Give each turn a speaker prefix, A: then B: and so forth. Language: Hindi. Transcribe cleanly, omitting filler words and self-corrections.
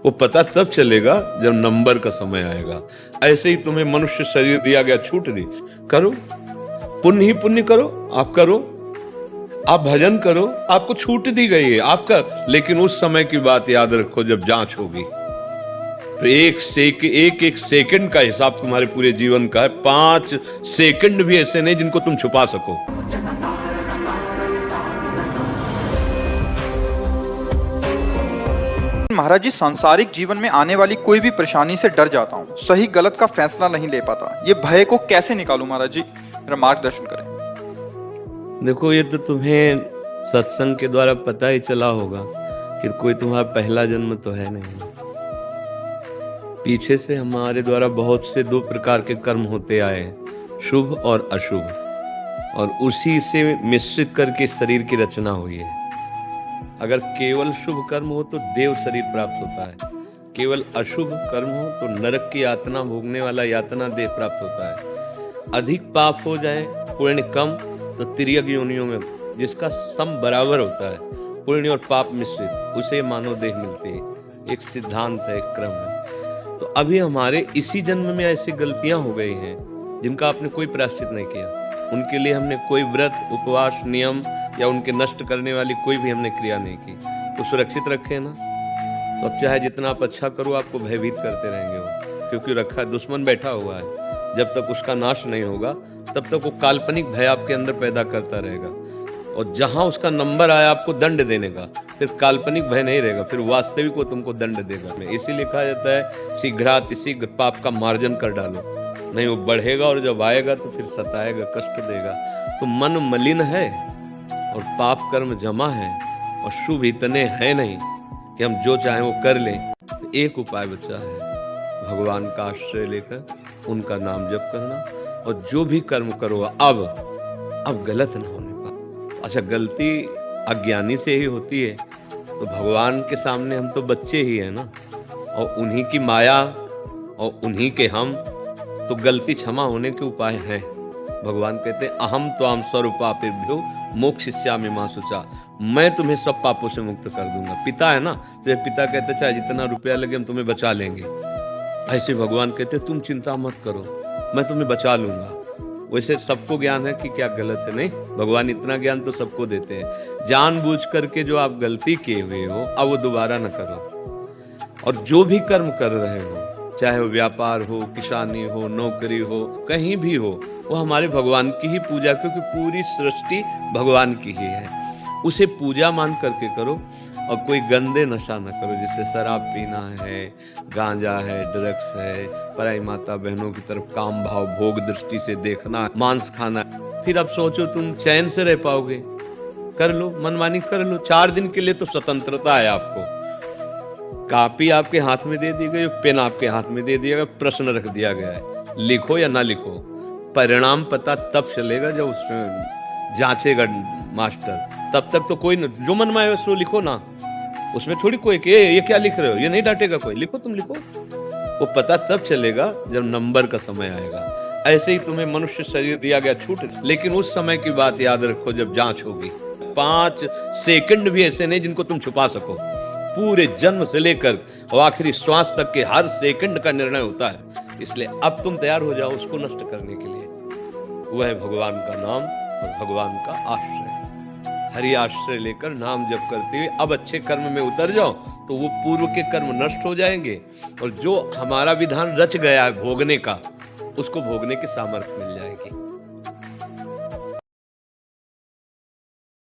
A: वो पता तब चलेगा जब नंबर का समय आएगा। ऐसे ही तुम्हें मनुष्य शरीर दिया गया, छूट दी, करो पुण्य ही पुण्य करो, आप करो, आप भजन करो, आपको छूट दी गई है आपका। लेकिन उस समय की बात याद रखो जब जांच होगी तो एक एक सेकंड का हिसाब तुम्हारे पूरे जीवन का है। 5 सेकंड भी ऐसे नहीं जिनको तुम छुपा सको।
B: महाराज जी, सांसारिक जीवन में आने वाली कोई भी परेशानी से डर जाता हूँ, सही गलत का फैसला नहीं ले पाता। ये भय को कैसे निकालूं महाराज जी, मेरा मार्गदर्शन करें।
A: देखो, ये तो तुम्हें सत्संग के द्वारा पता ही चला होगा कि कोई तुम्हारा पहला जन्म तो है नहीं। पीछे से हमारे द्वारा बहुत से 2 प्रकार के कर्म होते आए, शुभ और अशुभ, और उसी से मिश्रित करके शरीर की रचना हुई है। अगर केवल शुभ कर्म हो तो देव शरीर प्राप्त होता है, केवल अशुभ कर्म हो तो नरक की यातना भोगने वाला यातना देह प्राप्त होता है। अधिक पाप हो जाए, पुण्य कम, तो तिर्यक योनियों में जिसका सम बराबर होता है, पुण्य और पाप मिश्रित, उसे मानव देह मिलती है। एक सिद्धांत है, एक क्रम है। तो अभी हमारे इसी जन्म में ऐसी गलतियां हो गई हैं जिनका आपने कोई प्रायश्चित नहीं किया। उनके लिए हमने कोई व्रत, उपवास, नियम या उनके नष्ट करने वाली कोई भी हमने क्रिया नहीं की। तो सुरक्षित रखे ना, तो अब चाहे जितना आप अच्छा करो, आपको भयभीत करते रहेंगे वो, क्योंकि रखा दुश्मन बैठा हुआ है। जब तक उसका नाश नहीं होगा तब तक वो काल्पनिक भय आपके अंदर पैदा करता रहेगा, और जहां उसका नंबर आया आपको दंड देने का, फिर काल्पनिक भय नहीं रहेगा, फिर वास्तविक वो तुमको दंड देगा। इसीलिए कहा जाता है शीघ्रातिशीघ्र पाप का मार्जन कर डालो, नहीं वो बढ़ेगा और जब आएगा तो फिर सताएगा, कष्ट देगा। तो मन मलिन है और पाप कर्म जमा है और शुभ इतने हैं नहीं कि हम जो चाहें वो कर लें। तो एक उपाय बचा है, भगवान का आश्रय लेकर उनका नाम जप करना, और जो भी कर्म करो अब गलत ना होने पाए। अच्छा, गलती अज्ञानी से ही होती है, तो भगवान के सामने हम तो बच्चे ही हैं ना, और उन्हीं की माया और उन्हीं के हम, तो गलती क्षमा होने के उपाय हैं। भगवान कहते हैं अहम त्वाम सर्वपापेभ्यो मोक्षयिष्यामि मा शुचा, मैं तुम्हें सब पापों से मुक्त कर दूंगा। पिता है ना, तो पिता कहते चाहे जितना रुपया लगे हम तुम्हें बचा लेंगे। ऐसे भगवान कहते तुम चिंता मत करो, मैं तुम्हें बचा लूंगा। वैसे सबको ज्ञान है कि क्या गलत है, नहीं, भगवान इतना ज्ञान तो सबको देते हैं। जानबूझ करके जो आप गलती किए हुए हो अब वो दोबारा न करो। और जो भी कर्म कर रहे हो, चाहे वो व्यापार हो, किसानी हो, नौकरी हो, कहीं भी हो, वो हमारे भगवान की ही पूजा, क्योंकि पूरी सृष्टि भगवान की ही है। उसे पूजा मान करके करो, और कोई गंदे नशा न करो, जैसे शराब पीना है, गांजा है, ड्रग्स है, पराई माता बहनों की तरफ काम भाव भोग दृष्टि से देखना, मांस खाना। फिर अब सोचो तुम चैन से रह पाओगे? कर लो, मनमानी कर लो। 4 दिन के लिए तो स्वतंत्रता है आपको। कॉपी आपके हाथ में दे दी गई, पेन आपके हाथ में दे दिया गया, प्रश्न रख दिया गया है, लिखो या ना लिखो। परिणाम पता तब चलेगा जब उसमें जांचेगा मास्टर। तब तक तो कोई जो मन में आए उसको लिखो ना, उसमें थोड़ी कोई कि ये क्या लिख रहे हो, ये नहीं डांटेगा कोई, लिखो, तुम लिखो। वो पता तब चलेगा जब नंबर का समय आएगा। ऐसे ही तुम्हें मनुष्य शरीर दिया गया, छूट, लेकिन उस समय की बात याद रखो जब जांच होगी। 5 सेकंड भी ऐसे नहीं जिनको तुम छुपा सको। पूरे जन्म से लेकर और आखिरी श्वास तक के हर सेकंड का निर्णय होता है। इसलिए अब तुम तैयार हो जाओ उसको नष्ट करने के लिए। वह है भगवान का नाम और भगवान का आश्रय। हरि आश्रय लेकर नाम जप करते हुए अब अच्छे कर्म में उतर जाओ, तो वो पूर्व के कर्म नष्ट हो जाएंगे, और जो हमारा विधान रच गया है भोगने का, उसको भोगने की सामर्थ्य मिल जाएगी।